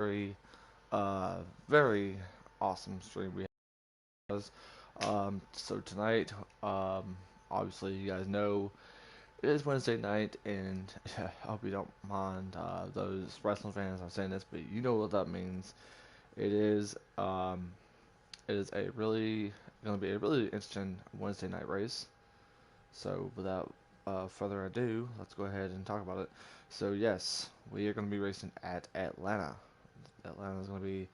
very, very awesome stream we had. So tonight, obviously you guys know it is Wednesday night, and I hope you don't mind those wrestling fans. I'm saying this, but you know what that means. It is, um, it is a really going to be a really interesting Wednesday night race. So without further ado, let's go ahead and talk about it. So yes, we are going to be racing at Atlanta. Atlanta is going to be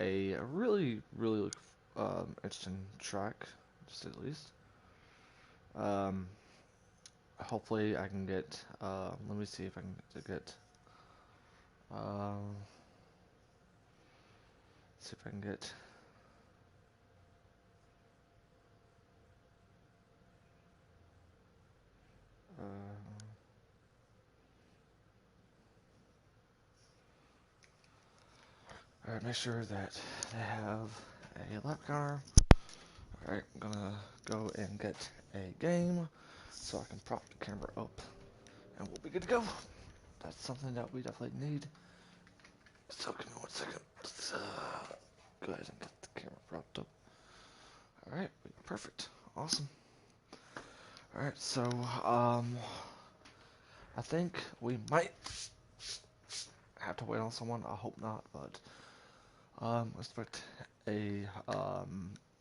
a really, really interesting track, just at least. Um, Hopefully, I can get. Let me see if I can get. Um, see if I can get. Uh, all right, make sure that they have a lap counter. All right, I'm gonna go and get a game so I can prop the camera up, and we'll be good to go. That's something that we definitely need. So give me 1 second. Let's go ahead and get the camera propped up. Alright, perfect. Awesome. Alright, so I think we might have to wait on someone. I hope not, but expect a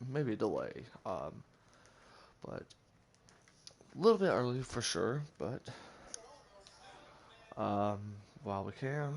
maybe a delay. But a little bit early for sure, but um while we can.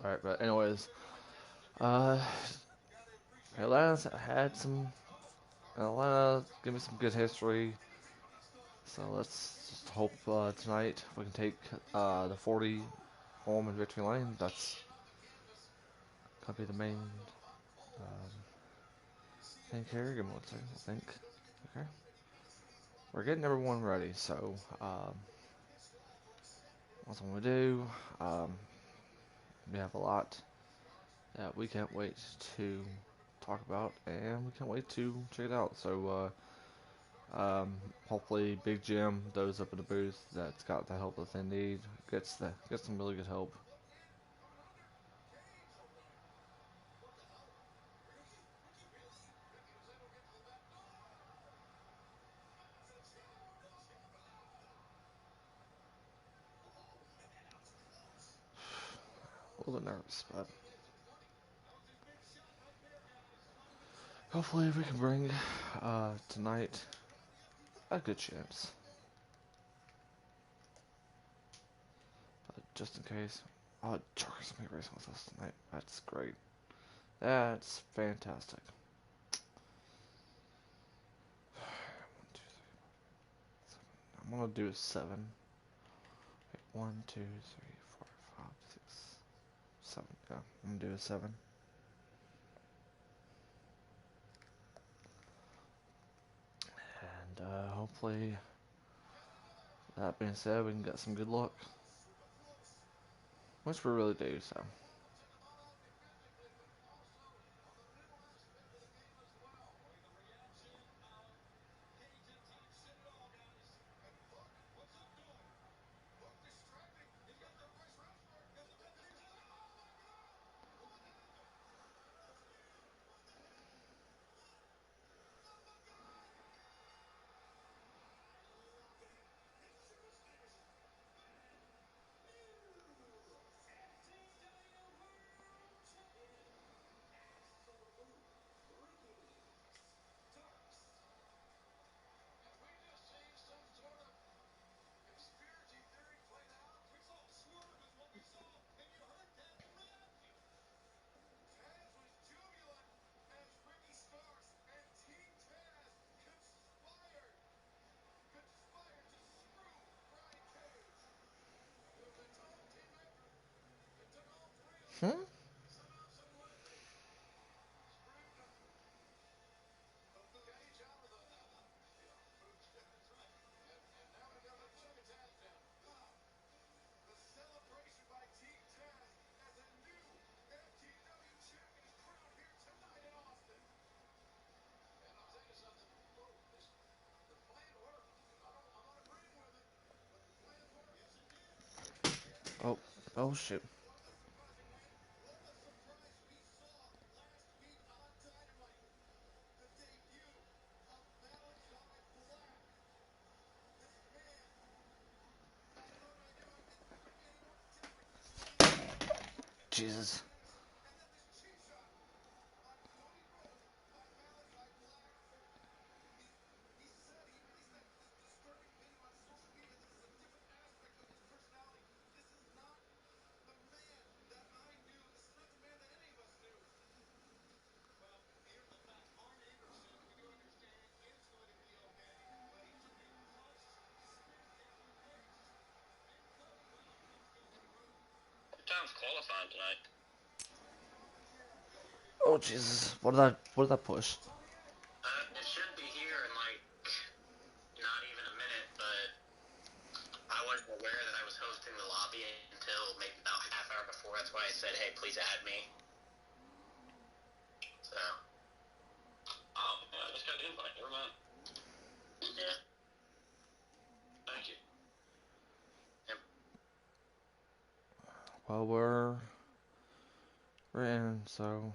Alright, but anyways, uh Atlanta's had some Atlanta give me some good history. So let's just hope tonight we can take the 40 home in victory lane. That's gonna be the main carry. Give me 1 second, I think. Okay, we're getting everyone ready. So what's I'm gonna do? Um, we have a lot that we can't wait to talk about, and we can't wait to check it out. So hopefully Big Jim, those up in the booth that's got the help that they need, gets some really good help. A little bit nervous, but hopefully we can bring tonight a good chance. But just in case. Oh, Joker's gonna be racing with us tonight. That's great. That's fantastic. 1, 2, 3, 4, 7. I'm gonna do a 7. Wait, 1, 2, 3, 4, 5, 6, 7. Yeah, I'm gonna do a 7. And hopefully, that being said, we can get some good luck. Which we really do, so. Oh, oh shit. Jesus. What time's qualifying tonight? Oh Jesus. What did I push? It should be here in like not even a minute, but I wasn't aware that I was hosting the lobby until maybe about half hour before. That's why I said, "Hey, please add me." So. Oh, yeah, I just got the invite. Never mind. Yeah. Thank you. Yep. Well, we're in, so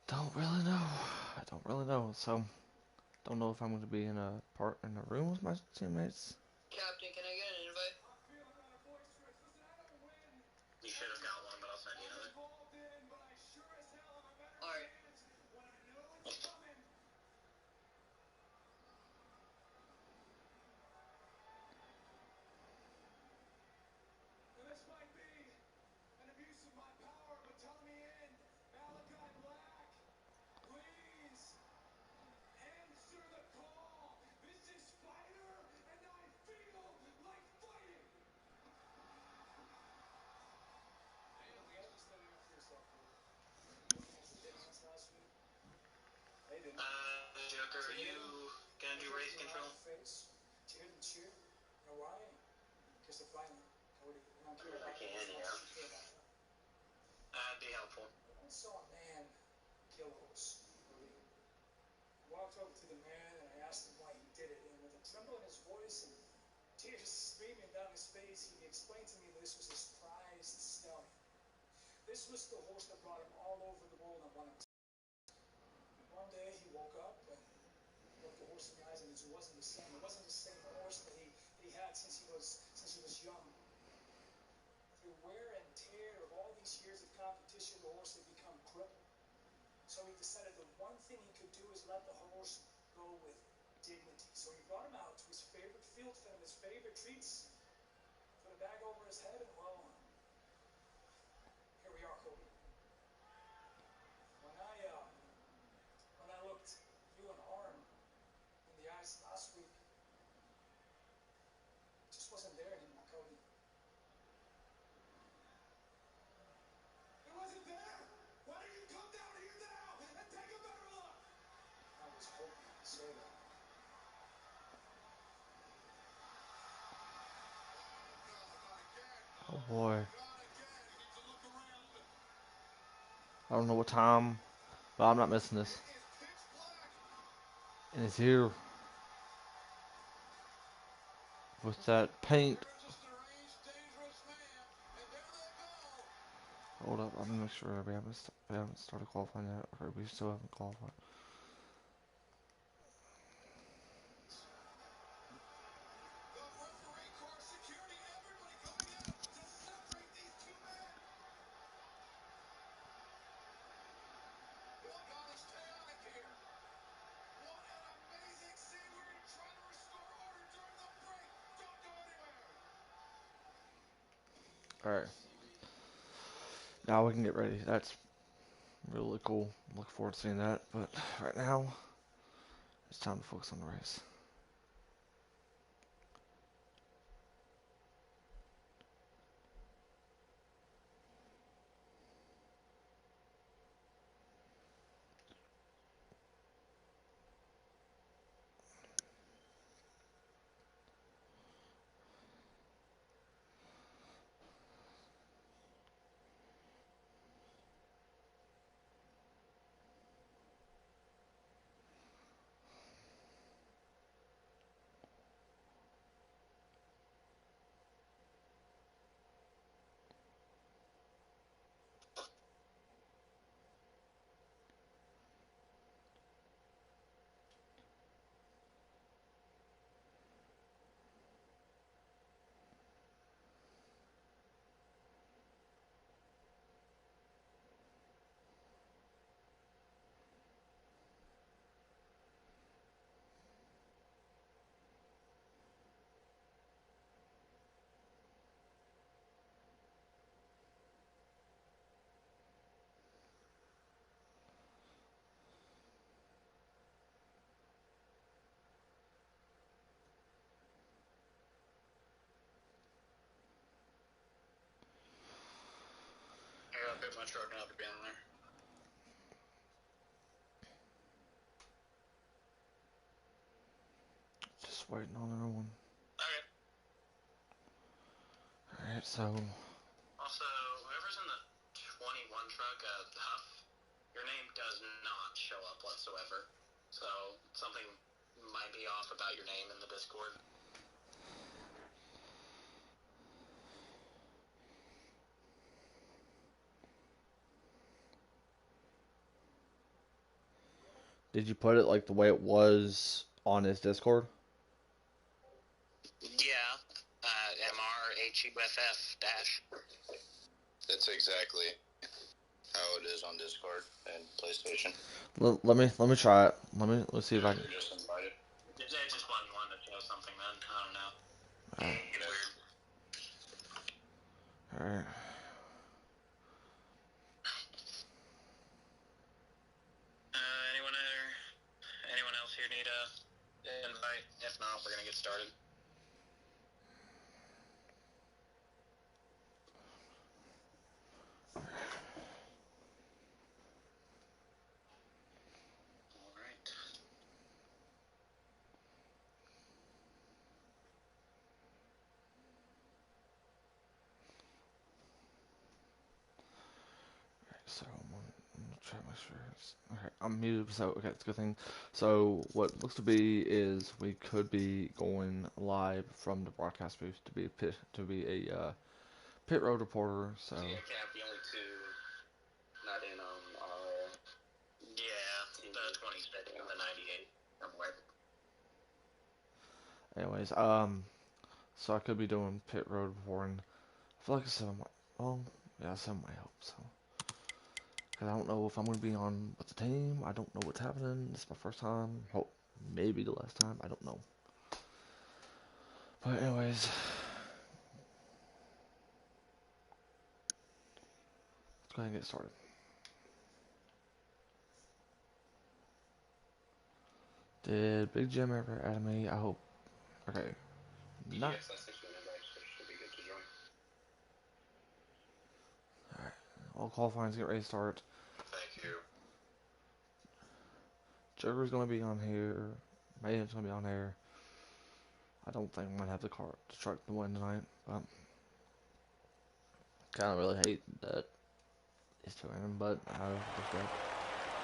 don't really know. I don't really know. So don't know if I'm going to be in a room with my teammates. Captain, can I get an invite? You should have got one, but I'll send you another. Alright. Joker, are you gonna do race control? If you can, yeah. That'd be helpful. Oh boy. I don't know what time, but I'm not missing this. And it's here with that paint. Hold up, I'm gonna make sure we haven't started qualifying yet, or we still haven't qualified. All right, now we can get ready. That's really cool. Look forward to seeing that. But right now, it's time to focus on the race. put my truck out to be in there. Just waiting on everyone. Okay. Alright, so. Also, whoever's in the 21 truck, Huff, your name does not show up whatsoever. So, something might be off about your name in the Discord. Did you put it like the way it was on his Discord? Yeah, MRHUFF dash. That's exactly how it is on Discord and PlayStation. Let me try it. Let's see if I can. Just invited. It just wasn't one to show something then. I don't know. It's weird. Alright. Anyone else here need a invite? If not, we're gonna get started. All right. So I'm gonna try to make sure it's okay. I'm muted, so okay, it's a good thing. So what looks to be is we could be going live from the broadcast booth to be a pit road reporter. So Yeah, Cap, the only two not in are the 26 and the 98 somewhere. anyways, so I could be doing pit road reporting. I feel like I said, well, yeah, I said my hope so. Cause I don't know if I'm gonna be on with the team. I don't know what's happening. This is my first time. Hope maybe the last time. I don't know. But anyways, let's go ahead and get started. Did Big Jim ever add me? I hope. Okay. Not. Yes, I sent you an invite, so it should be good to join. Alright. All qualifying's get ready to start. Thank you. Joker's gonna be on here. Mayhem's gonna be on here. I don't think I'm gonna have the truck to win tonight, but kind of really hate that it's two random, but just that.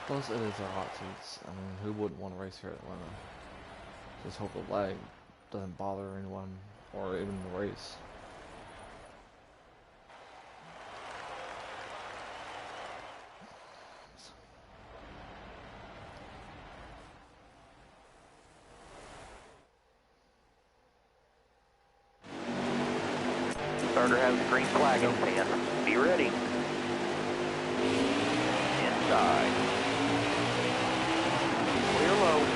Plus, it is our hot seats. I mean, who wouldn't want to race here at Atlanta? Just hope the lag doesn't bother anyone or even the race. Starter has the green flag in his hand. Be ready. Inside. Clear low.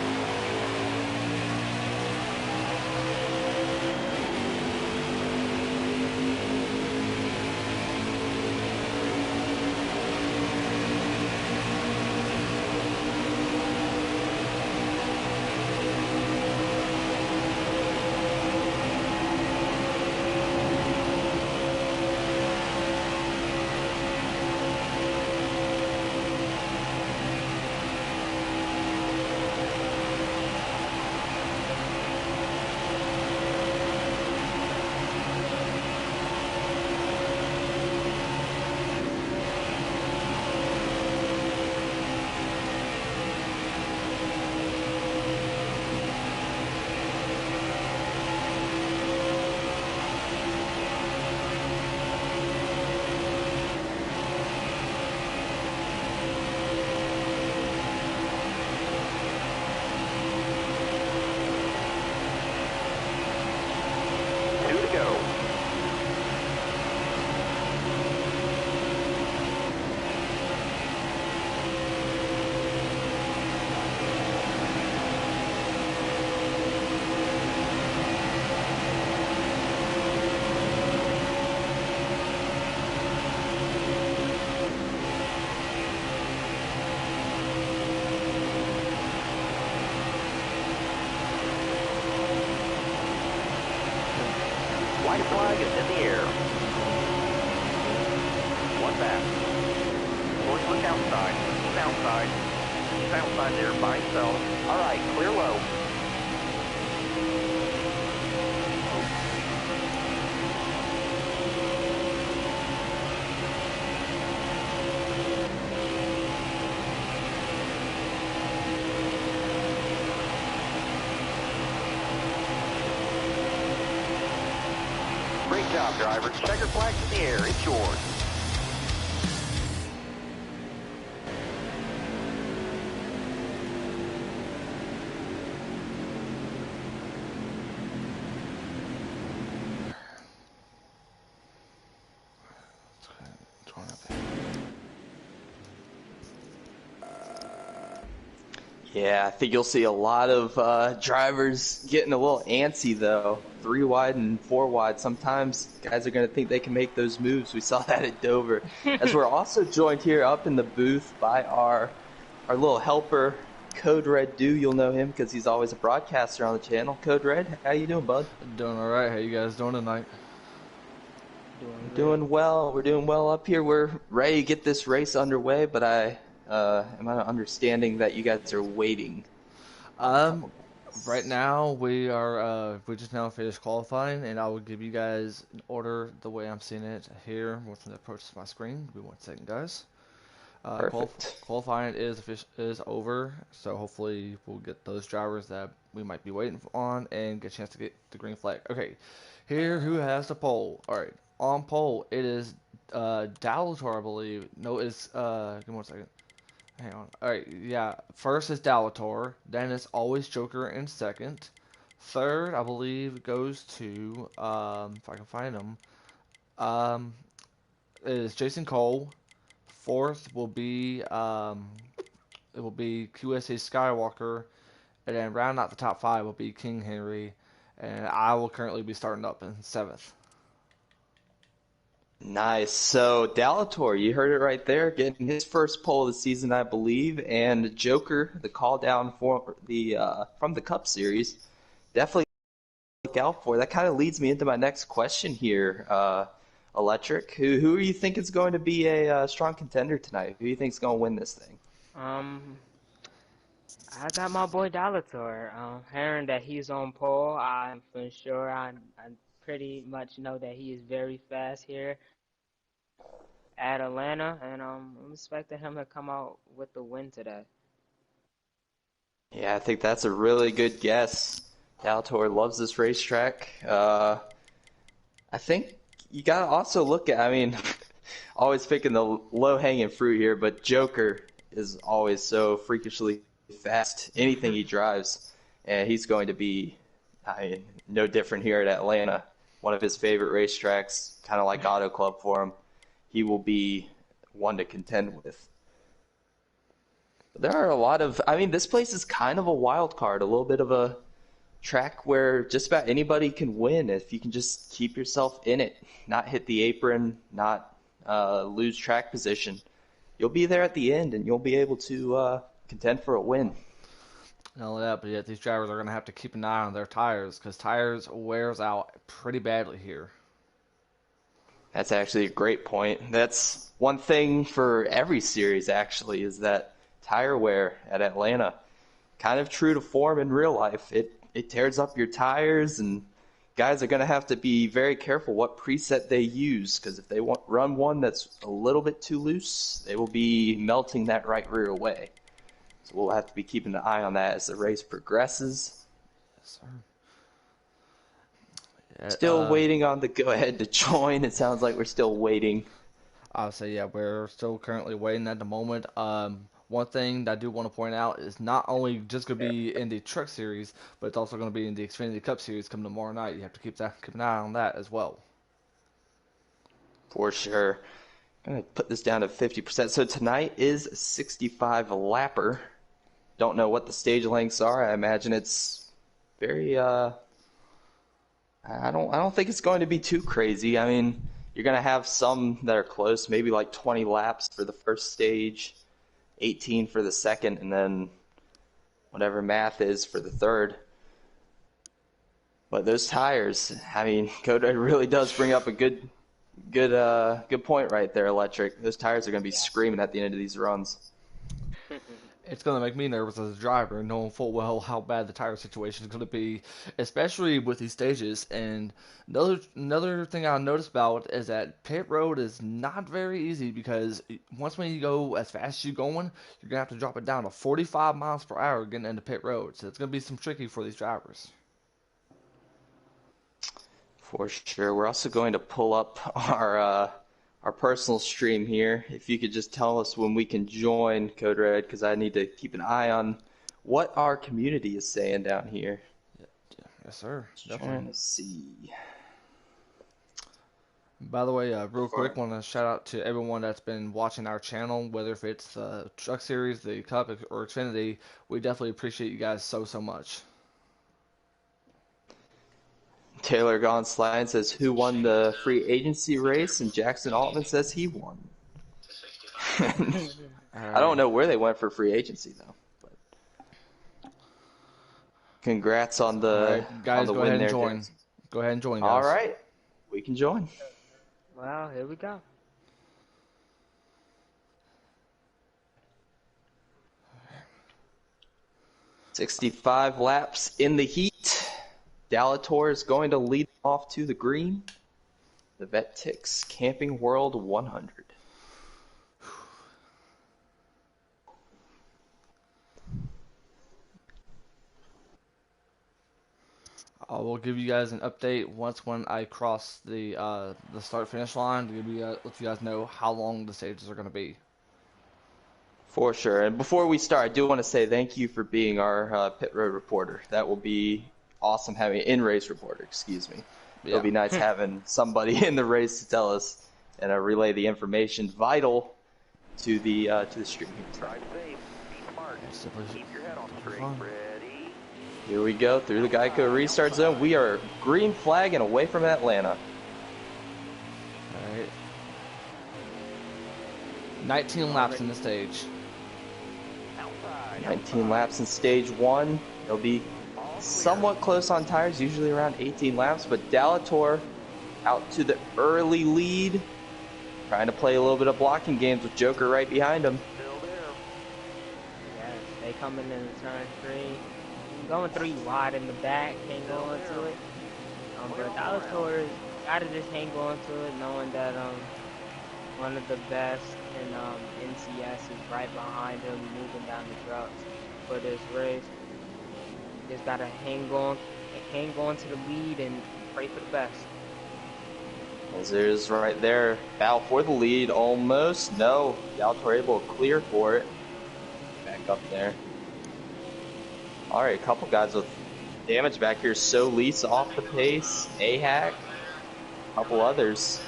outside. He's outside. He's outside there by himself. All right, clear low. Great job, drivers. Checker flags in the air. It's yours. Yeah, I think you'll see a lot of drivers getting a little antsy, though. 3 wide and 4 wide. Sometimes guys are going to think they can make those moves. We saw that at Dover. As we're also joined here up in the booth by our little helper, Code Red Do. You'll know him because he's always a broadcaster on the channel. Code Red, how you doing, bud? Doing all right. How you guys doing tonight? Doing well. We're doing well up here. We're ready to get this race underway, but am I understanding that you guys are waiting? Right now we we just now finished qualifying, and I will give you guys an order the way I'm seeing it here from the approach to my screen. Give me 1 second, guys. Perfect. Qualifying is over, so hopefully we'll get those drivers that we might be waiting on and get a chance to get the green flag. Okay, here who has the pole? All right, on pole it is Dalator, I believe. No, it's give me 1 second. Hang on. All right, yeah. First is Dalator, then it's always Joker in second. Third, I believe, goes to if I can find him, is Jason Cole. Fourth will be it will be QSA Skywalker, and then round out the top 5 will be King Henry, and I will currently be starting up in 7th. Nice. So Dalator, you heard it right there, getting his first pole of the season, I believe, and Joker, the call down for the from the Cup Series, definitely look out for. That kind of leads me into my next question here, Electric. Who do you think is going to be a strong contender tonight? Who do you think is going to win this thing? I got my boy Dalator. Hearing that he's on pole, I'm for sure. I pretty much know that he is very fast here at Atlanta, and I'm expecting him to come out with the win today. Yeah, I think that's a really good guess. Dalator loves this racetrack. I think you got to also look at, I mean, always picking the low-hanging fruit here, but Joker is always so freakishly fast. Anything he drives, and he's going to be, I mean, no different here at Atlanta. One of his favorite racetracks, kind of like Auto Club for him. He will be one to contend with. There are a lot of, I mean, this place is kind of a wild card, a little bit of a track where just about anybody can win if you can just keep yourself in it, not hit the apron, not lose track position. You'll be there at the end, and you'll be able to contend for a win. Not only that, but yet these drivers are going to have to keep an eye on their tires, because tires wears out pretty badly here. That's actually a great point. That's one thing for every series, actually, is that tire wear at Atlanta. Kind of true to form in real life. It tears up your tires, and guys are going to have to be very careful what preset they use, because if they run one that's a little bit too loose, they will be melting that right rear away. So we'll have to be keeping an eye on that as the race progresses. Yes, sir. Yeah, Still waiting on the go-ahead to join. It sounds like we're still waiting. I'll say, yeah, we're still currently waiting at the moment. One thing that I do want to point out is not only just going to be in the Truck Series, but it's also going to be in the Xfinity Cup Series coming tomorrow night. You have to keep an eye on that as well. For sure. I'm going to put this down to 50%. So tonight is a 65 lapper. Don't know what the stage lengths are. I imagine it's very I don't think it's going to be too crazy. I mean, you're going to have some that are close, maybe like 20 laps for the first stage, 18 for the second, and then whatever math is for the third. But those tires, I mean, Coda really does bring up a good Good point right there, Electric. Those tires are going to be screaming at the end of these runs. It's going to make me nervous as a driver, knowing full well how bad the tire situation is going to be, especially with these stages. And another thing I noticed about is that pit road is not very easy because once when you go as fast as you're going, you're going to have to drop it down to 45 miles per hour getting into pit road. So it's going to be some tricky for these drivers. For sure. We're also going to pull up our personal stream here. If you could just tell us when we can join Code Red, because I need to keep an eye on what our community is saying down here. Yes, sir. Just Definitely. trying to see. By the way, real quick, want to shout out to everyone that's been watching our channel, whether if it's the Truck Series, the Cup, or Xfinity. We definitely appreciate you guys so much. Taylor Gonslide says, who won the free agency race? And Jackson Altman says he won. I don't know where they went for free agency, though. But congrats on the, guys, on the go win ahead and there, join. Jackson. Go ahead and join, guys. All right. We can join. Well, here we go. "65 laps in the heat. Dalator is going to lead off to the green. The Vetix Camping World 100. I will give you guys an update once when I cross the start finish line to let you guys know how long the stages are going to be. For sure. And before we start, I do want to say thank you for being our pit road reporter. That will be awesome having in-race reporter, excuse me. Yeah. It'll be nice having somebody in the race to tell us and relay the information vital to the stream here. Drive safe, be smart, keep your head on straight, ready? Here we go through the Geico restart zone. We are green flag and away from Atlanta. All right. 19 laps in the stage. 19 laps in stage one. It'll be somewhat close on tires, usually around 18 laps, but Dalator out to the early lead, trying to play a little bit of blocking games with Joker right behind him. Yes, they coming in turn 3. Going 3 wide in the back, can't go into it. But Dalator gotta just hang on to it, knowing that one of the best in NCS is right behind him, moving down the trucks for this race. Just gotta hang on to the lead and pray for the best. As there's right there, battle for the lead, almost. No, Dalator able to clear for it. Back up there. All right, a couple guys with damage back here. Solis off the pace, Ahak, a couple others.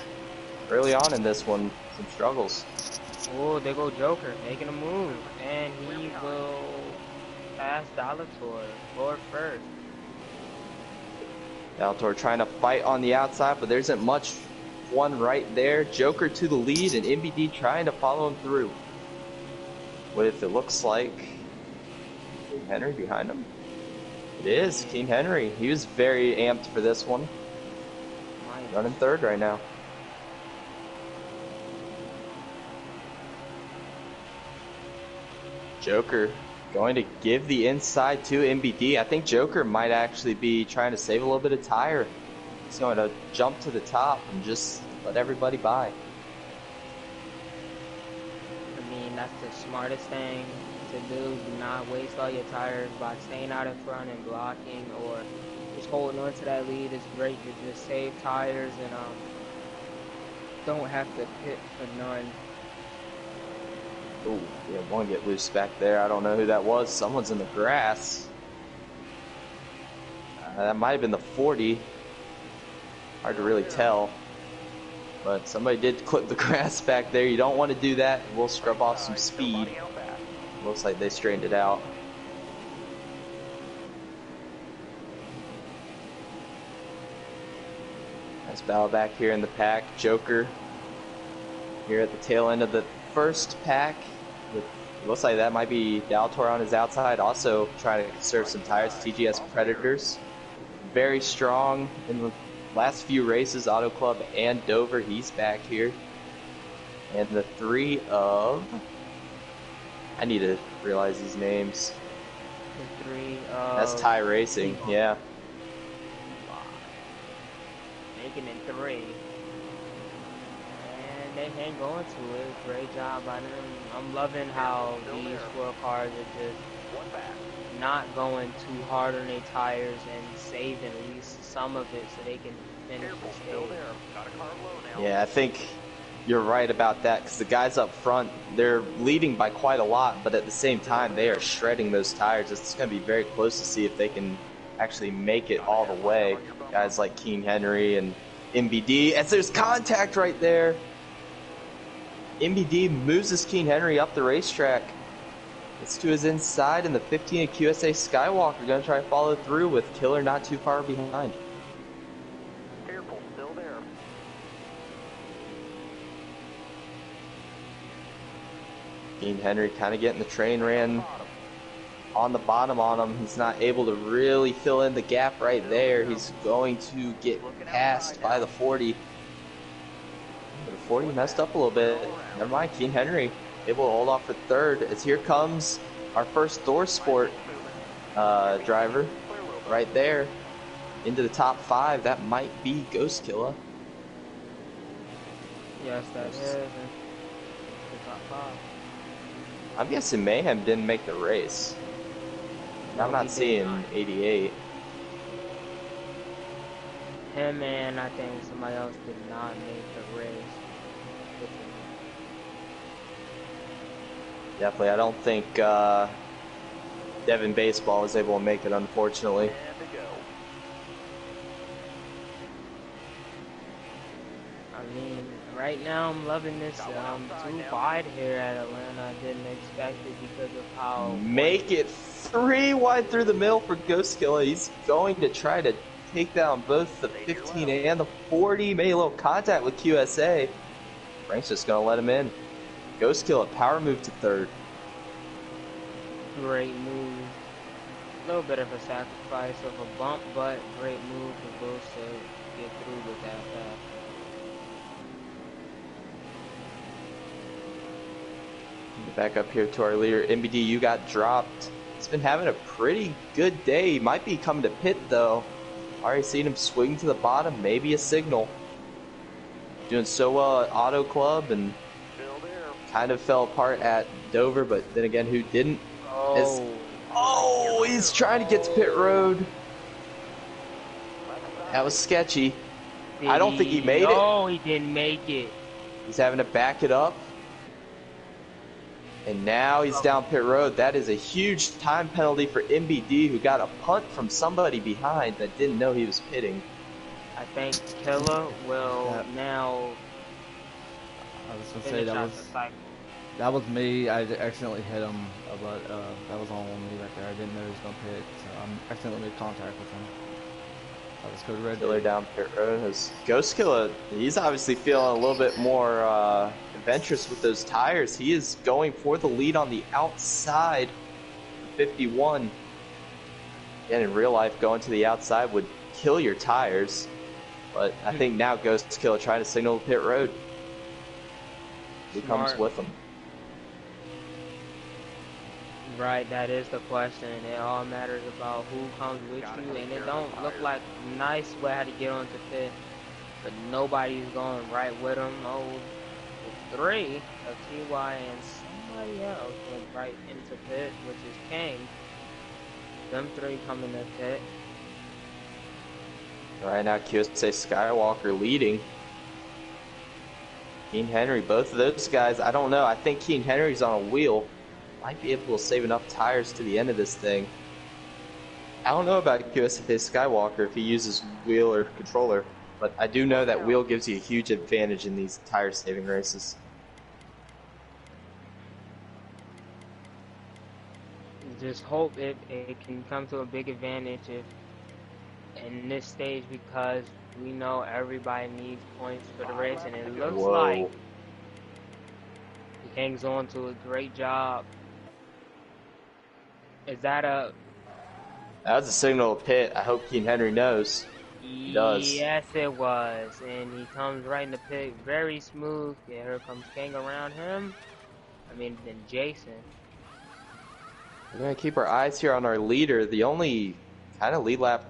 Early on in this one, some struggles. Oh, there go Joker, making a move, and he will pass Dalator for first. Dalator trying to fight on the outside, but there isn't much one right there. Joker to the lead, and MBD trying to follow him through. What if it looks like King Henry behind him? It is King Henry. He was very amped for this one. Running third right now. Joker going to give the inside to MBD. I think Joker might actually be trying to save a little bit of tire. He's going to jump to the top and just let everybody by. I mean, that's the smartest thing to do. Do not waste all your tires by staying out in front and blocking, or just holding on to that lead. It's great to just save tires and don't have to pit for none. Oh, yeah, one get loose back there. I don't know who that was. Someone's in the grass. That might have been the 40. Hard to really tell. But somebody did clip the grass back there. You don't want to do that. We'll scrub off some speed. Looks like they straightened it out. Nice battle back here in the pack. Joker here at the tail end of the first pack. Looks like that might be Dalator on his outside, also trying to conserve some tires. TGS Predators, very strong in last few races, Auto Club and Dover, he's back here. And the 3 of... I need to realize these names. The 3 That's of Thai Racing, yeah. making it 3. And they hang on to it. Great job by them. I'm loving how these 4 cars are just not going too hard on their tires and saving at least some of it so they can finish the stage. Yeah, I think you're right about that because the guys up front, they're leading by quite a lot, but at the same time, they are shredding those tires. It's going to be very close to see if they can actually make it all the way. Guys like Keen Henry and MBD, as there's contact right there. MBD moves his Keen Henry up the racetrack. It's to his inside, and the 15 of QSA Skywalker going to try to follow through with Killer not too far behind. Careful, still there. Keen Henry kind of getting the train ran on the bottom on him. He's not able to really fill in the gap right there. He's going to get passed by the 40. The 40 messed up a little bit. Never mind, Keen Henry able to hold off for third as here comes our first Thor Sport driver right there into the top 5. That might be Ghost Killer. Yes, that is. The top 5. I'm guessing Mayhem didn't make the race. I'm not seeing 88. Him and I think somebody else did not make the race. Definitely, I don't think Devin Baseball was able to make it, unfortunately. I mean, right now I'm loving this 2 wide here at Atlanta. I didn't expect it because of how... Make it 3 wide through the middle for Ghost Killer. He's going to try to take down both the 15 and the 40. Made a little contact with QSA. Frank's just going to let him in. Ghost Killer, power move to third. Great move. A little bit of a sacrifice of a bump, but great move for Ghost to get through with that fast. Back up here to our leader, MBD, you got dropped. He's been having a pretty good day. He might be coming to pit, though. Already seen him swing to the bottom, maybe a signal. Doing so well at Auto Club and kind of fell apart at Dover, but then again, who didn't? Oh, he's trying to get to pit road. That was sketchy. I don't think he made it. No, he didn't make it. He's having to back it up. And now he's down pit road. That is a huge time penalty for MBD, who got a punt from somebody behind that didn't know he was pitting. I think Killer will now I was gonna say that was me. I accidentally hit him, but that was all on me right there. I didn't know he was gonna pit, so I accidentally made contact with him. Let's go to red. Killer down pit road. His Ghost Killer, he's obviously feeling a little bit more adventurous with those tires. He is going for the lead on the outside. 51. And in real life, going to the outside would kill your tires. But I think now Ghost Killer trying to signal pit road. Who comes with him? Right, that is the question. It all matters about who comes with you, and it don't look like nice way how to get onto pit, but nobody's going right with him. Oh, the 3 of TY and somebody else went right into pit, which is King. Them 3 coming to pit. Right now, QSA Skywalker leading. Keen Henry, both of those guys, I don't know. I think Keen Henry's on a wheel. Might be able to save enough tires to the end of this thing. I don't know about QSA Skywalker if he uses wheel or controller, but I do know that wheel gives you a huge advantage in these tire saving races. Just hope it can come to a big advantage if in this stage, because we know everybody needs points for the race, and it looks like he hangs on to a great job. Is that a... That was a signal to pit. I hope Keen Henry knows. He does. Yes, it was. And he comes right in the pit, very smooth. Yeah, here comes King around him. I mean, then Jason. We're going to keep our eyes here on our leader. The only kind of lead lap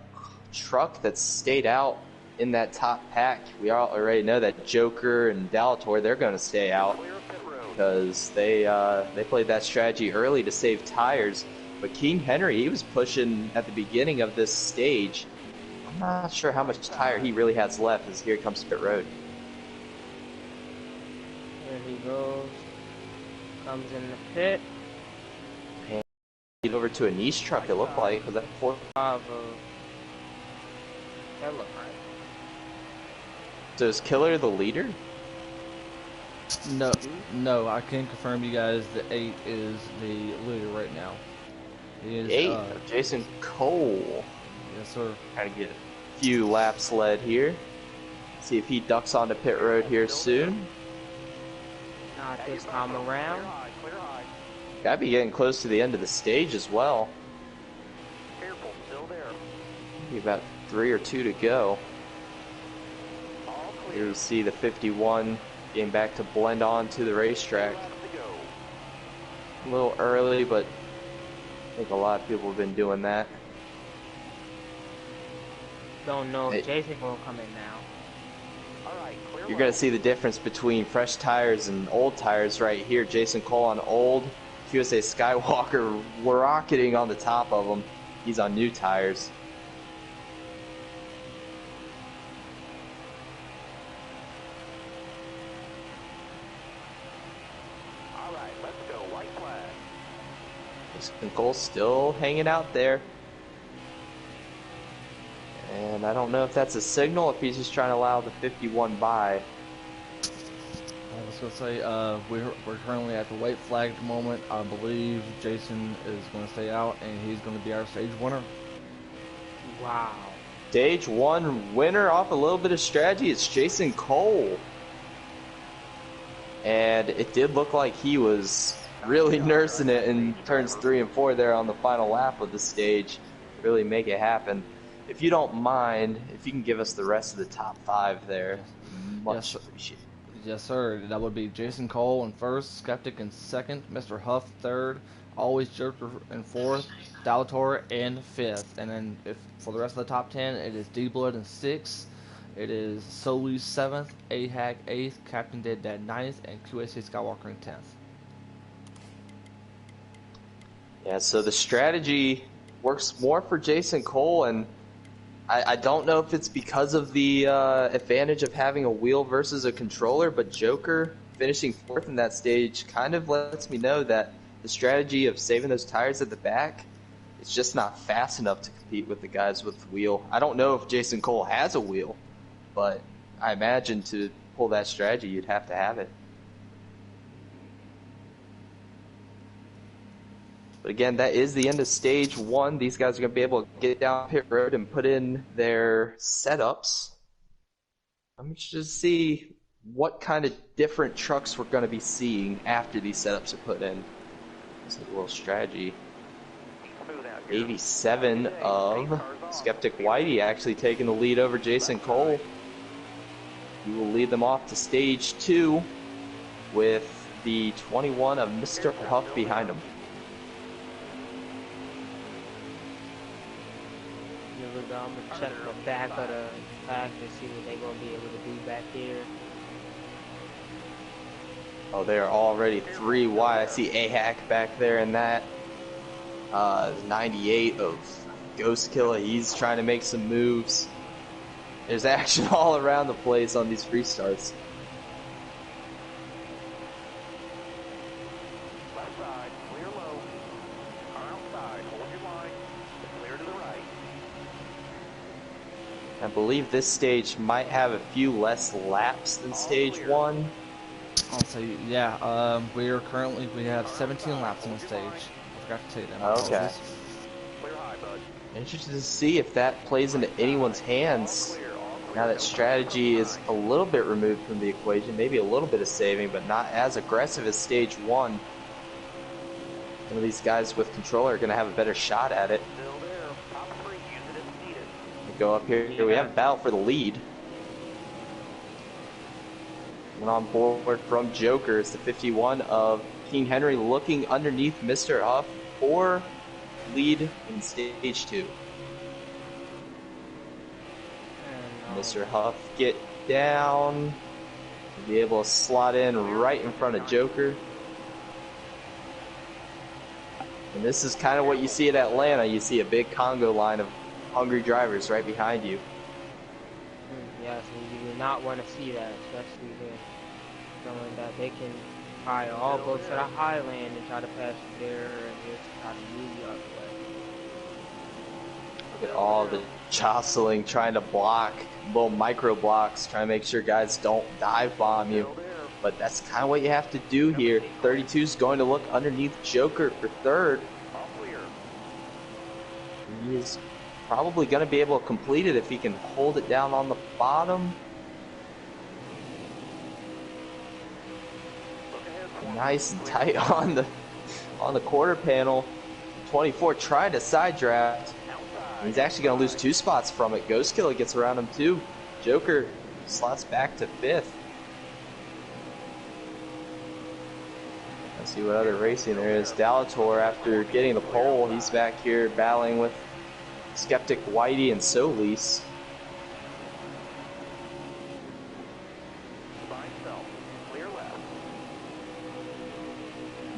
truck that stayed out in that top pack, we already know that Joker and Dalator, they're going to stay out because they played that strategy early to save tires. But King Henry, he was pushing at the beginning of this stage. I'm not sure how much tire he really has left as here comes pit road. Here he goes. Comes in the pit. And lead over to a niche truck, it looked like. Was that fourth? Bravo. That looked right. So is Killer the leader? No, I can confirm you guys that 8 is the leader right now. He is 8, Jason Cole. Yes, sir. Trying to get a few laps led here. See if he ducks onto pit road here soon. Not this time around. Gotta be getting close to the end of the stage as well. Careful, still there. Maybe about 3 or 2 to go. All Here clear. we see the 51 getting back to blend on to the racetrack. Laps to go. A little early, but I think a lot of people have been doing that. Don't know Hey. if Jason gonna come in now. All right, clear. You're going to see the difference between fresh tires and old tires right here. Jason Cole on old, QSA Skywalker rocketing on the top of him. He's on new tires. All right, let's go. White flag. Jason Cole still hanging out there. And I don't know if that's a signal, if he's just trying to allow the 51 by. I was gonna say, we're currently at the white flag at the moment. I believe Jason is gonna stay out, and he's gonna be our stage winner. Wow. Stage 1 winner off a little bit of strategy. It's Jason Cole. And it did look like he was really nursing it in turns 3 and 4 there on the final lap of the stage. Really make it happen. If you don't mind, if you can give us the rest of the top 5 there, much Yes. appreciated. Yes, sir. That would be Jason Cole in first, Skeptic in second, Mr. Huff third, Always Joker in fourth, Dalator in fifth. And then if for the rest of the top 10, it is D-Blood in sixth, it is Solu seventh, A-Hack eighth, Captain Dead Dad ninth, and QSA Skywalker in 10th. Yeah, so the strategy works more for Jason Cole, and I don't know if it's because of the advantage of having a wheel versus a controller, but Joker finishing fourth in that stage kind of lets me know that the strategy of saving those tires at the back is just not fast enough to compete with the guys with the wheel. I don't know if Jason Cole has a wheel, but I imagine to pull that strategy, you'd have to have it. But again, that is the end of stage 1. These guys are going to be able to get down pit road and put in their setups. Let me just see what kind of different trucks we're going to be seeing after these setups are put in. This is a little strategy. Smooth out here. 87 of Skeptic Whitey actually taking the lead over Jason Cole. He will lead them off to stage 2 with the 21 of Mr. Huff behind him. Here we go. I'm gonna check the back of the pack to see what they're gonna be able to do back here. Oh, they are already 3 wide. I see A-Hack back there in that. 98 of Ghost Killer. He's trying to make some moves. There's action all around the place on these restarts. Left side, clear low. Car outside, hold your line. Clear to the right. I believe this stage might have a few less laps than stage 1. I'll say, yeah, we have 17 laps on the stage. I forgot to tell you that. My Okay. apologies. Clear high, bud. Interested to see if that plays into anyone's hands. Clear, all clear. Now that strategy is a little bit removed from the equation, maybe a little bit of saving, but not as aggressive as stage 1. Some of these guys with controller are going to have a better shot at it. Still there. Top 3, use it as needed. go up here. We have a Yeah. battle for the lead. And on board from Joker is the 51 of King Henry, looking underneath Mr. Huff for lead in stage 2. And Mr. Huff get down. Be able to slot in right in front of Joker. And this is kind of what you see at Atlanta. You see a big Congo line of hungry drivers right behind you. yes, and you do not want to see that, especially here, knowing that they can probably all go to the highland and try to pass you there and just try to move you out the way. Look at all the jostling, trying to block, little micro blocks, trying to make sure guys don't dive bomb you. But that's kind of what you have to do here. 32 is going to look underneath Joker for third. He is probably going to be able to complete it if he can hold it down on the bottom. Nice and tight on the quarter panel. 24 trying to side draft. He's actually going to lose 2 spots from it. Ghost Killer gets around him too. Joker slots back to 5th. Let's see what other racing there is. Dalator, after getting the pole, he's back here battling with Skeptic Whitey and Solis.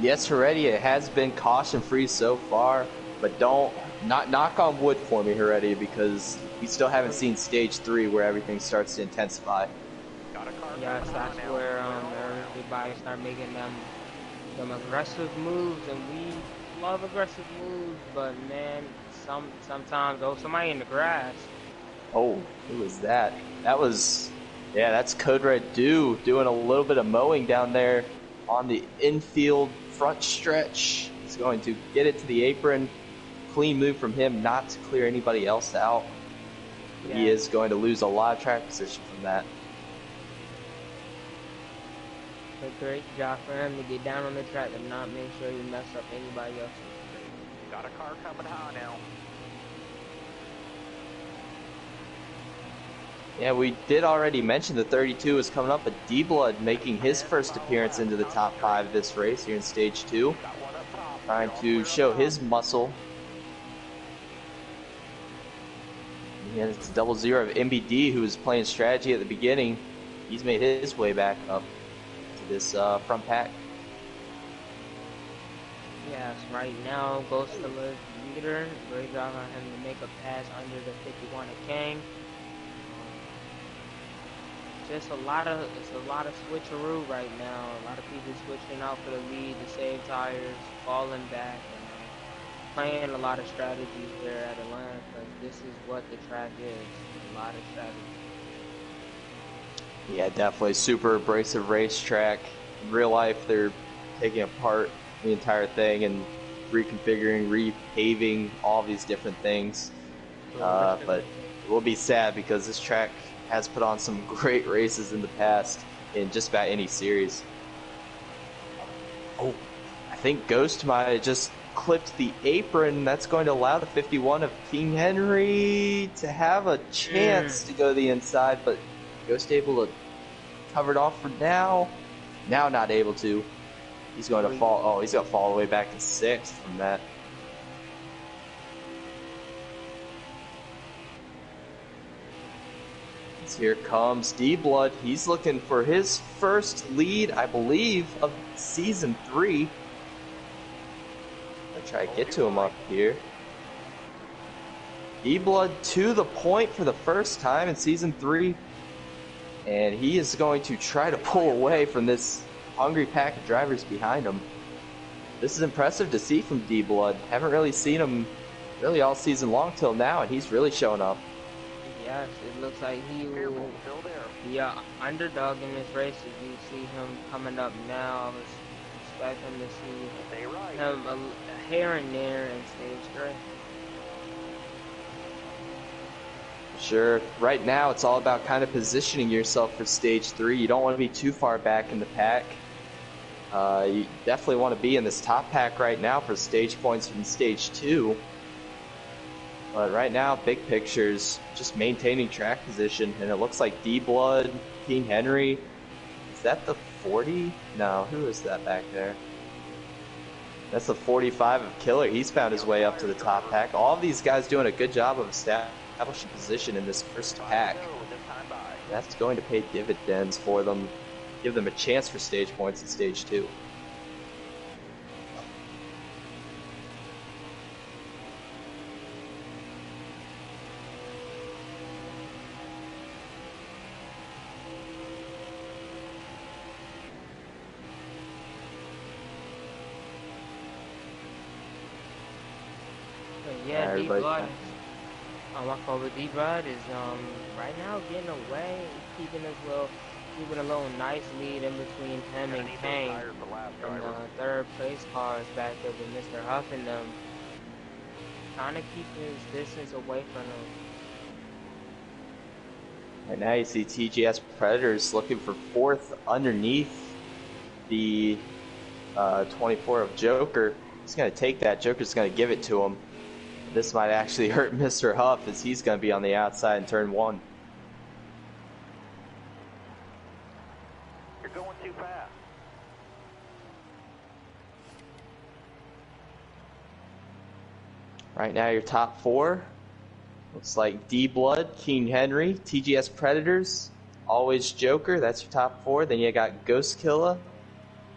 Yes, Heredia, it has been caution-free so far, but not knock on wood for me, Heredia, because we still haven't seen stage 3 where everything starts to intensify. Yes, that's where everybody start making them aggressive moves, and we love aggressive moves, but man, sometimes somebody in the grass. Oh, who was that? That was, yeah, that's Code Red Dew doing a little bit of mowing down there on the infield front stretch. He's going to get it to the apron. Clean move from him not to clear anybody else out. Yeah. He is going to lose a lot of track position from that. A great job for him to get down on the track and not make sure he mess up anybody else. Got a car coming high now. Yeah, we did already mention the 32 is coming up, but D-Blood making his first appearance into the top 5 of this race here in stage 2. Trying to show his muscle. Yeah, it's double zero of MBD, who was playing strategy at the beginning. He's made his way back up to this front pack. Yes, right now, Ghost Killer leader. Great job on him to make a pass under the 51 of King. Just a lot of switcheroo right now. A lot of people switching out for the lead to save tires, falling back, and playing a lot of strategies there at Atlanta, because this is what the track is. A lot of strategy. Yeah, definitely super abrasive racetrack. In real life, they're taking apart the entire thing and reconfiguring, repaving all these different things. But it will be sad because this track has put on some great races in the past in just about any series. Oh, I think Ghost might have just clipped the apron. That's going to allow the 51 of King Henry to have a chance to go to the inside, but Ghost able to cover it off for now. Now not able to. He's going to fall. Oh, he's going to fall all the way back to 6th from that. Here comes D-Blood. He's looking for his first lead, I believe, of Season 3. I'll try to get to him up here. D-Blood to the point for the first time in Season 3. And he is going to try to pull away from this hungry pack of drivers behind him. This is impressive to see from D-Blood. Haven't really seen him really all season long till now, and he's really showing up. Yes, it looks like he will be an underdog in this race. If you see him coming up now, I was expecting to see him a hair in there in stage 3. Sure. Right now, it's all about kind of positioning yourself for stage 3. You don't want to be too far back in the pack. You definitely want to be in this top pack right now for stage points from stage 2. But right now, big pictures, just maintaining track position, and it looks like D-Blood, King Henry. Is that the 40? No, who is that back there? That's the 45 of Killer. He's found his way up to the top pack. All of these guys doing a good job of establishing position in this first pack. That's going to pay dividends for them, give them a chance for stage points in stage 2. Yeah, D Everybody- Blood. My forward D Blood is right now getting away, keeping a little nice lead in between him and Kang. And third place car is back there with Mr. Huff and them, trying to keep his distance away from him. Right now you see TGS Predators looking for 4th underneath the 24 of Joker. He's going to take that. Joker's going to give it to him. This might actually hurt Mr. Huff as he's going to be on the outside in turn 1. You're going too fast. Right now your top 4 looks like D-Blood, King Henry, TGS Predators, Always Joker. That's your top 4. Then you got Ghost Killer,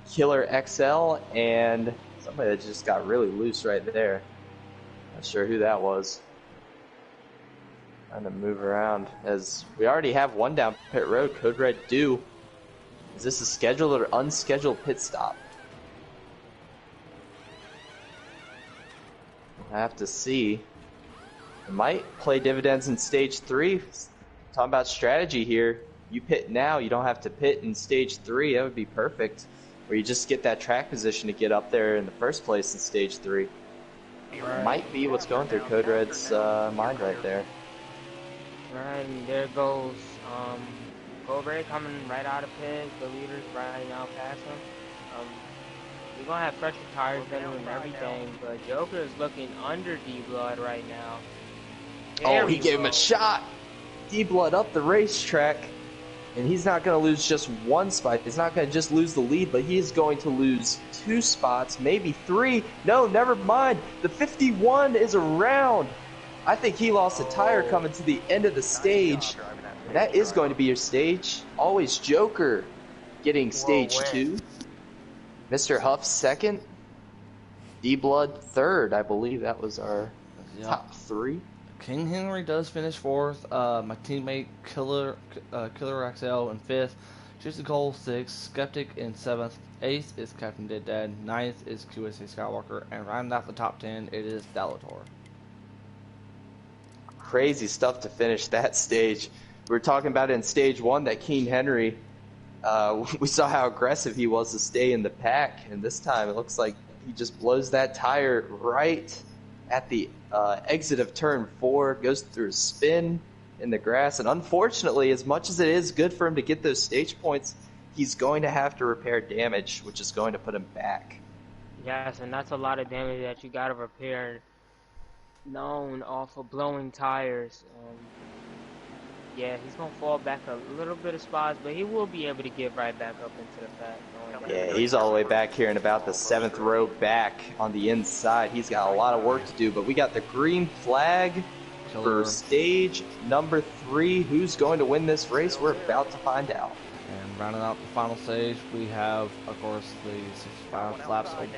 Killer XL, and somebody that just got really loose right there. Not sure who that was. Trying to move around as we already have one down pit road. Code Red due. Is this a scheduled or unscheduled pit stop? I have to see. It might play dividends in stage 3. Talking about strategy here. You pit now, you don't have to pit in stage 3. That would be perfect. Where you just get that track position to get up there in the first place in stage 3. Might be what's going through Code Red's mind right there. Right, and there goes Code Red coming right out of pit. The leader's right now past him. We're gonna have fresher tires than him and everything, but Joker is looking under D-Blood right now. Oh, he gave him a shot. D-Blood up the racetrack. And he's not going to lose just one spot. He's not going to just lose the lead, but he's going to lose 2 spots, maybe 3. No, never mind. The 51 is around. I think he lost a tire coming to the end of the stage. That is going to be your stage. Always Joker getting stage 2. Mr. Huff 2nd. D-Blood 3rd. I believe that was our top 3. King Henry does finish 4th. My teammate Killer XL in 5th. Jason Cole 6th. Skeptic in 7th. 8th is Captain Dead Dad. 9th is QSA Skywalker. And rounding out the top 10, it is Dalator. Crazy stuff to finish that stage. We were talking about it in stage 1 that King Henry, we saw how aggressive he was to stay in the pack. And this time it looks like he just blows that tire right at the exit of turn 4, goes through a spin in the grass, and unfortunately, as much as it is good for him to get those stage points, he's going to have to repair damage, which is going to put him back. Yes, and that's a lot of damage that you gotta repair, known off of blowing tires. Yeah, he's gonna fall back a little bit of spots, but he will be able to get right back up into the pack. Yeah, he's all the way back here in about the 7th row back on the inside. He's got a lot of work to do, but we got the green flag for stage number 3. Who's going to win this race? We're about to find out. And rounding out the final stage, we have, of course, the 65 laps open.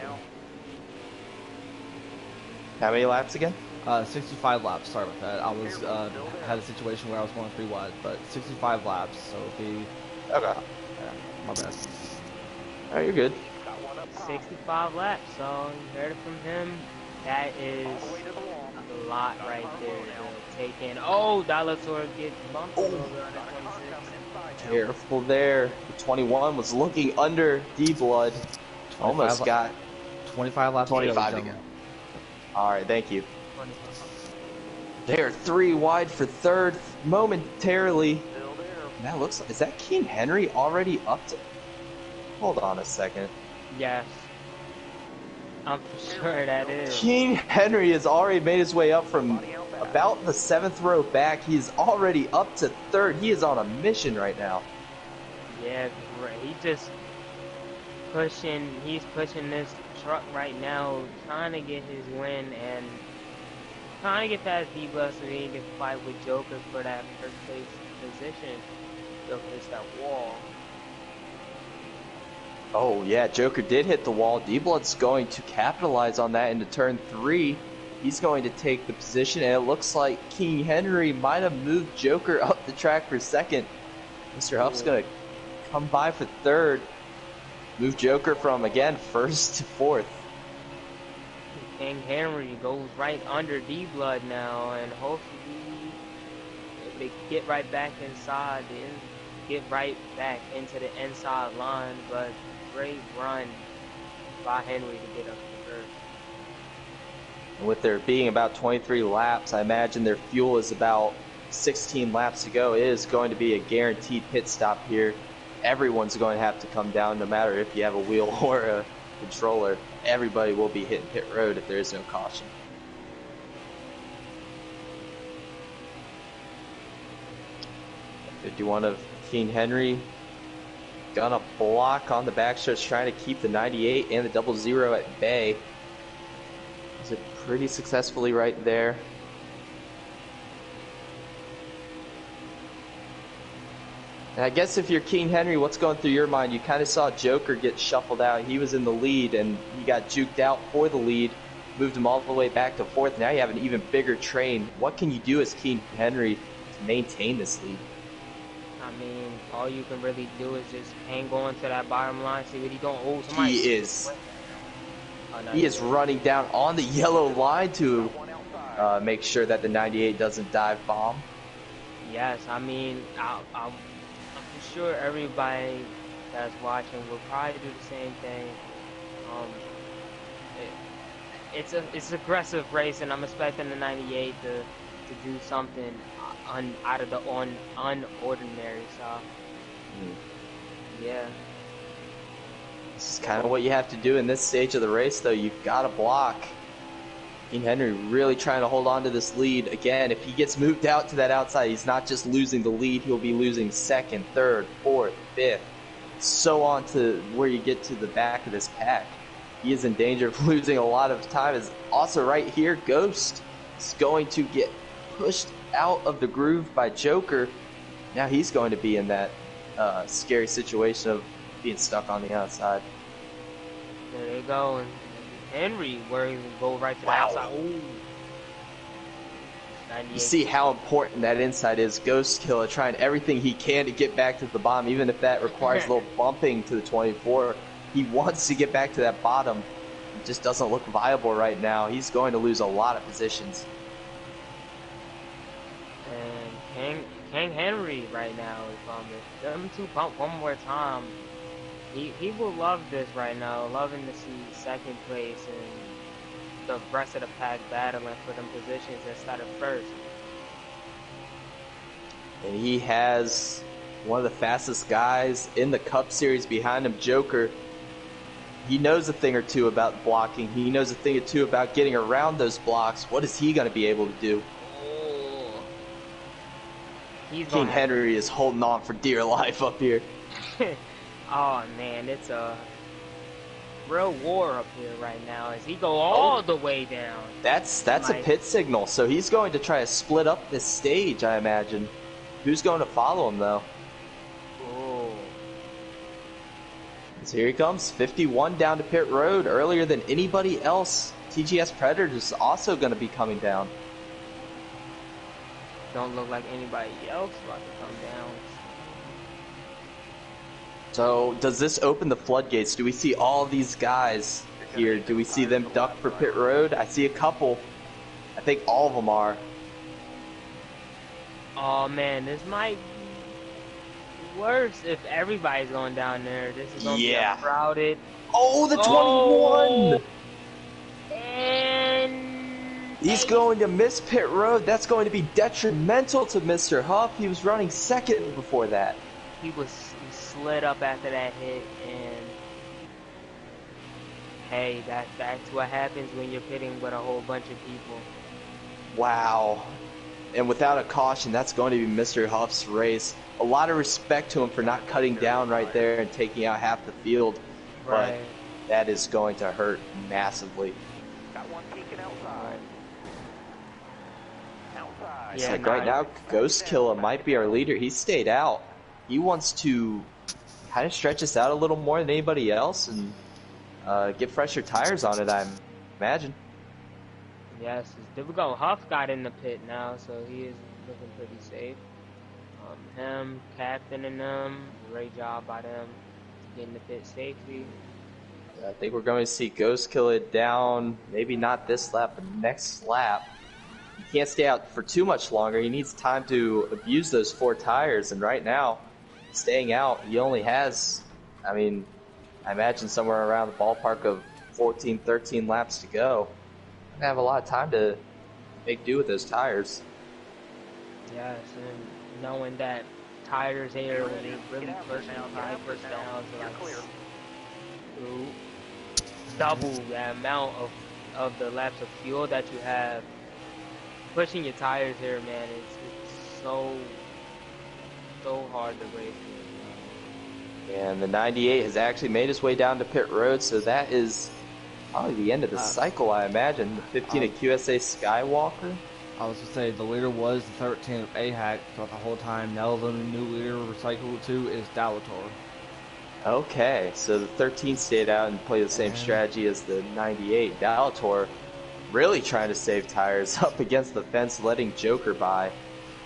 How many laps again? 65 laps. Sorry about that. I was had a situation where I was going 3 wide, but 65 laps. So if he, Okay. my bad. All right, you're good. 65 laps, so you heard it from him. That is a lot right there to take in. Oh, Dalator gets bumped a little bit on that 26. Careful there. The 21 was looking under D-Blood. Almost got 25 laps. 25 again. All right, thank you. They're 3 wide for 3rd momentarily. And that looks like, is that King Henry already up to? Hold on a second. Yes. I'm sure that is. King Henry has already made his way up from about the 7th row back. He is already up to 3rd. He is on a mission right now. Yeah, great. He's pushing this truck right now, trying to get his win and trying to get past D-Bus so he can fight with Joker for that first place position. Joker hits that wall. Oh yeah, Joker did hit the wall. D-Blood's going to capitalize on that into turn 3. He's going to take the position, and it looks like King Henry might have moved Joker up the track for 2nd. Mr. Huff's going to come by for 3rd. Move Joker from, again, 1st to 4th. King Henry goes right under D-Blood now, and hopefully if they get right back inside, get right back into the inside line, but great run by Henry to get up to first. And with there being about 23 laps, I imagine their fuel is about 16 laps to go. It is going to be a guaranteed pit stop here. Everyone's going to have to come down, no matter if you have a wheel or a controller. Everybody will be hitting pit road if there is no caution. Did you want to King Henry gonna block on the backstretch, trying to keep the 98 and the 00 at bay. Is it pretty successfully right there? And I guess if you're King Henry, what's going through your mind? You kind of saw Joker get shuffled out. He was in the lead, and he got juked out for the lead, moved him all the way back to 4th. Now you have an even bigger train. What can you do as King Henry to maintain this lead? I mean, all you can really do is just hang on to that bottom line, see what he's going to hold. Somebody He is running down on the yellow line to make sure that the 98 doesn't dive bomb. Yes, I mean, I'm sure everybody that's watching will probably do the same thing. It's aggressive race, and I'm expecting the 98 to do something out of the unordinary. So, yeah. This is kind of what you have to do in this stage of the race, though. You've got to block. King Henry really trying to hold on to this lead. Again, if he gets moved out to that outside, he's not just losing the lead, he'll be losing 2nd, 3rd, 4th, 5th, so on to where you get to the back of this pack. He is in danger of losing a lot of time. Is also right here, Ghost is going to get pushed out of the groove by Joker. Now he's going to be in that scary situation of being stuck on the outside. There they go. And Henry, where he go right to the outside. Ooh. You see how important that inside is. Ghost Killer trying everything he can to get back to the bottom, even if that requires a little bumping to the 24. He wants to get back to that bottom. It just doesn't look viable right now. He's going to lose a lot of positions. And King Henry right now is on this. Them two bump one more time. He will love this right now, loving to see 2nd place and the rest of the pack battling for them positions instead of 1st. And he has one of the fastest guys in the Cup Series behind him, Joker. He knows a thing or two about blocking. He knows a thing or two about getting around those blocks. What is he going to be able to do? King Henry is holding on for dear life up here. Oh man, it's a real war up here right now as he go all the way down. That's a pit signal, so he's going to try to split up this stage, I imagine. Who's going to follow him, though? Oh. So here he comes, 51 down to pit road, earlier than anybody else. TGS Predator is also going to be coming down. Don't look like anybody else about to come down. So, does this open the floodgates? Do we see all these guys here? Do we see them duck for pit road? I see a couple. I think all of them are. Oh man, this might be worse if everybody's going down there. This is going to be crowded. Oh, the 21! And he's going to miss pit road. That's going to be detrimental to Mr. Huff. He was running 2nd before that. He slid up after that hit, and hey, that's what happens when you're pitting with a whole bunch of people. Wow. And without a caution, that's going to be Mr. Huff's race. A lot of respect to him for not cutting down right there and taking out half the field, but Right. that is going to hurt massively. Got one peeking outside. Outside. It's Yeah, like right not. now, Ghost Killer might be our leader. He stayed out. He wants to kind of stretch us out a little more than anybody else and get fresher tires on it, I imagine. Yes, it's difficult. Huff got in the pit now, so he is looking pretty safe. Him, Captain, and them, great job by them to get in the pit safely. I think we're going to see Ghost Killer down, maybe not this lap, but next lap. He can't stay out for too much longer. He needs time to abuse those 4 tires, and right now, staying out, he only has, I mean, I imagine somewhere around the ballpark of 14, 13 laps to go. Gonna have a lot of time to make do with those tires. Yes, and knowing that tires here when you're really pushing tires down to like to double the amount of the laps of fuel that you have, pushing your tires here, man, it's so hard to race. And the 98 has actually made his way down to pit road, so that is probably the end of the cycle, I imagine. The 15 of QSA Skywalker. I was going to say the leader was the 13 of AHAC throughout the whole time. Now the new leader recycled to is Dalator. Okay, so the 13 stayed out and played the same strategy as the 98. Dalator really trying to save tires up against the fence, letting Joker by.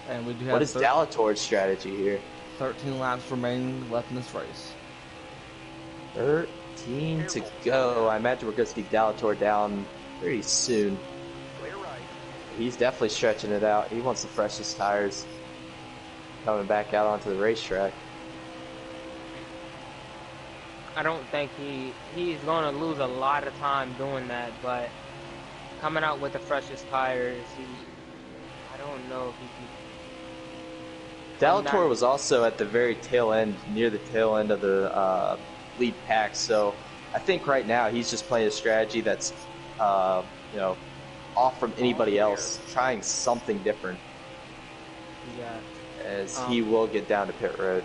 And we do have What is Dalator's strategy here? 13 laps remaining left in this race. 13 to go. I imagine we're going to see Dalator down pretty soon. He's definitely stretching it out. He wants the freshest tires coming back out onto the racetrack. I don't think he's going to lose a lot of time doing that, but coming out with the freshest tires, I don't know if he can. Dalator was also at the very tail end, near the tail end of the lead pack, so I think right now he's just playing a strategy that's, you know, off from anybody else, trying something different. Yeah. As he will get down to pit road.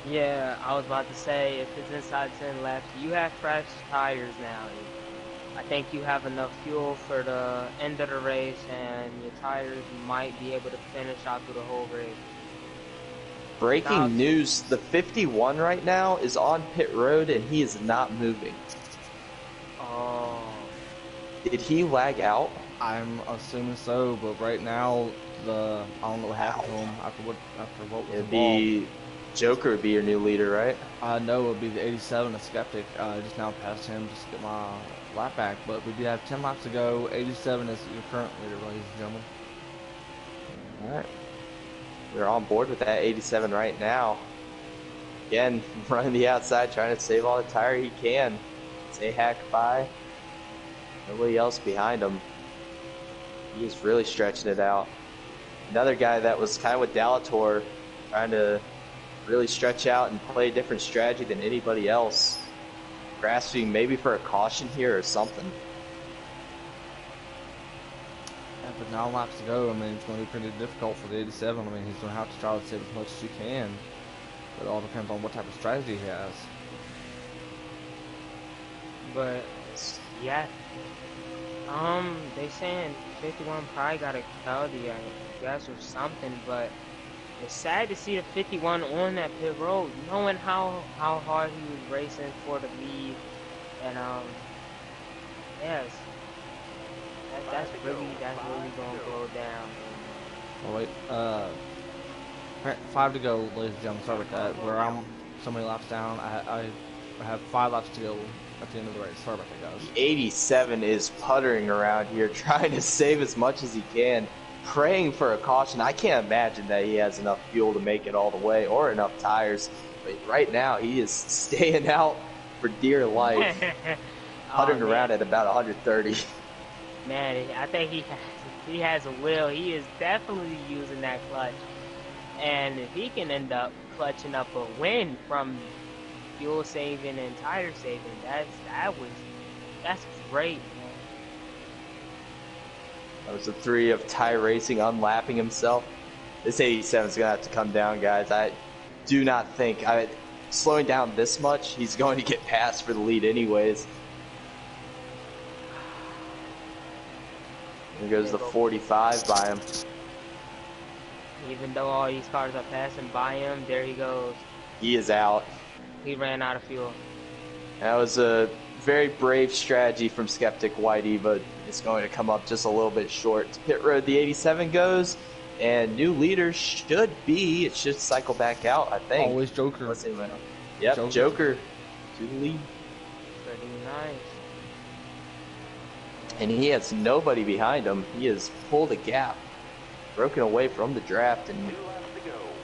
Yeah, I was about to say, if it's inside 10 laps, you have fresh tires now. I think you have enough fuel for the end of the race, and your tires might be able to finish out through the whole race. Breaking news, the 51 right now is on pit road and he is not moving. Oh. Did he lag out? I'm assuming so, but right now I don't know what happened to him after what was It'd involved. be Joker would be your new leader, right? No, it would be the 87, a Skeptic. Just now passed him just to get my lap back, but we do have 10 laps to go. 87 is your current leader, ladies and gentlemen. Alright. We're on board with that 87 right now. Again, running the outside, trying to save all the tire he can. Say hack by. Nobody else behind him. He is really stretching it out. Another guy that was kind of with Dalator, trying to really stretch out and play a different strategy than anybody else. Grasping maybe for a caution here or something. Yeah, but 9 laps to go. I mean, it's going to be pretty difficult for the 87. I mean, he's going to have to try to save as much as he can. But it all depends on what type of strategy he has. But, yeah. They saying 51 probably got a Kelly, I guess, or something, but it's sad to see the 51 on that pit road, knowing how hard he was racing for the lead, and yes, that's really gonna go down. Oh wait, 5 to go, ladies and gentlemen. Sorry about that. Where I'm so many laps down, I have 5 laps to go at the end of the race. Sorry about that, guys. The 87 is puttering around here, trying to save as much as he can, praying for a caution. I can't imagine that he has enough fuel to make it all the way or enough tires. But right now, he is staying out for dear life, puttering around at about 130. Man, I think he has a will. He is definitely using that clutch, and if he can end up clutching up a win from fuel saving and tire saving, that's great, man. That was the 3 of Ty Racing unlapping himself. This 87 is going to have to come down, guys. I do not think, slowing down this much, he's going to get passed for the lead anyways. Here goes the 45 by him. Even though all these cars are passing by him, there he goes. He is out. He ran out of fuel. That was a very brave strategy from Skeptic Whitey, but it's going to come up just a little bit short. To pit road, the 87 goes, and new leader should cycle back out, I think. Always Joker. Let's see. Yep, Joker to the lead. Pretty nice. And he has nobody behind him. He has pulled a gap, broken away from the draft, and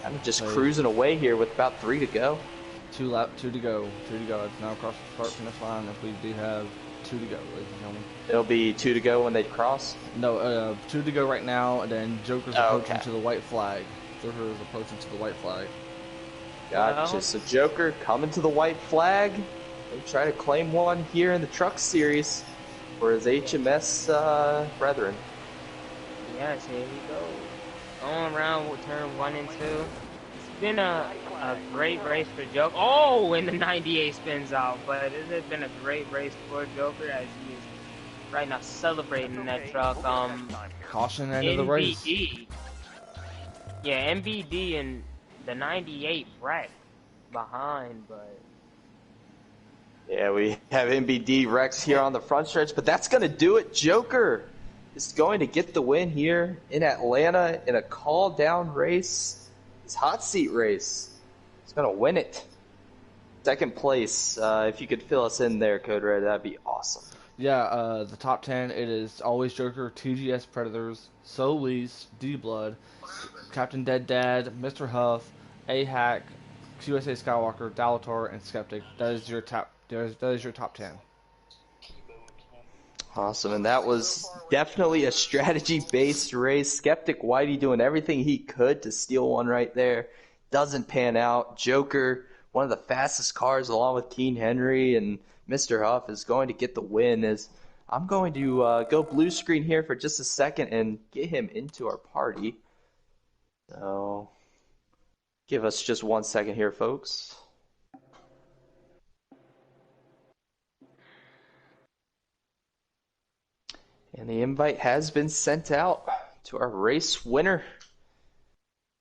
kind of just cruising away here with about 3 to go. 2 to go. It's now across the start finish line. If we do have 2 to go, ladies and gentlemen. It'll be 2 to go when they cross? No, 2 to go right now, and then Joker's approaching to the white flag. Joker is approaching to the white flag. Gotcha. So Joker coming to the white flag. They try to claim one here in the Truck Series for his HMS brethren. Yes, here we go. Going around with turn 1 and 2. It's been a great race for Joker. Oh, and the 98 spins out. But it has been a great race for Joker as he is right now celebrating that truck. Caution end of the race. Yeah, MBD and the 98 wrecked behind, but... Yeah, we have MBD Rex here on the front stretch, but that's going to do it. Joker is going to get the win here in Atlanta in a call-down race. His hot seat race. He's going to win it. Second place. If you could fill us in there, Code Red, that'd be awesome. Yeah, the top 10, it is Always Joker, TGS Predators, Solis, D-Blood, Captain Dead Dad, Mr. Huff, A-Hack, QSA Skywalker, Dalator, and Skeptic. That is your top 10. Awesome, and that was definitely a strategy-based race. Skeptic Whitey doing everything he could to steal one right there. Doesn't pan out. Joker, one of the fastest cars, along with Keen Henry and Mr. Huff, is going to get the win. As I'm going to go blue screen here for just a second and get him into our party. So, give us just 1 second here, folks. And the invite has been sent out to our race winner,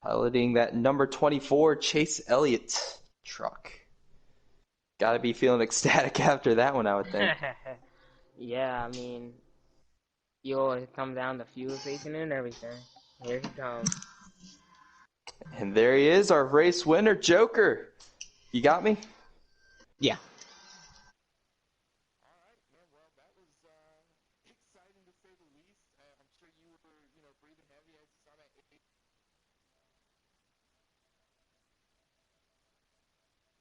piloting that number 24 Chase Elliott truck. Got to be feeling ecstatic after that one, I would think. Yeah, I mean, it comes down to fuel station and everything. Here he comes. And there he is, our race winner, Joker. You got me? Yeah.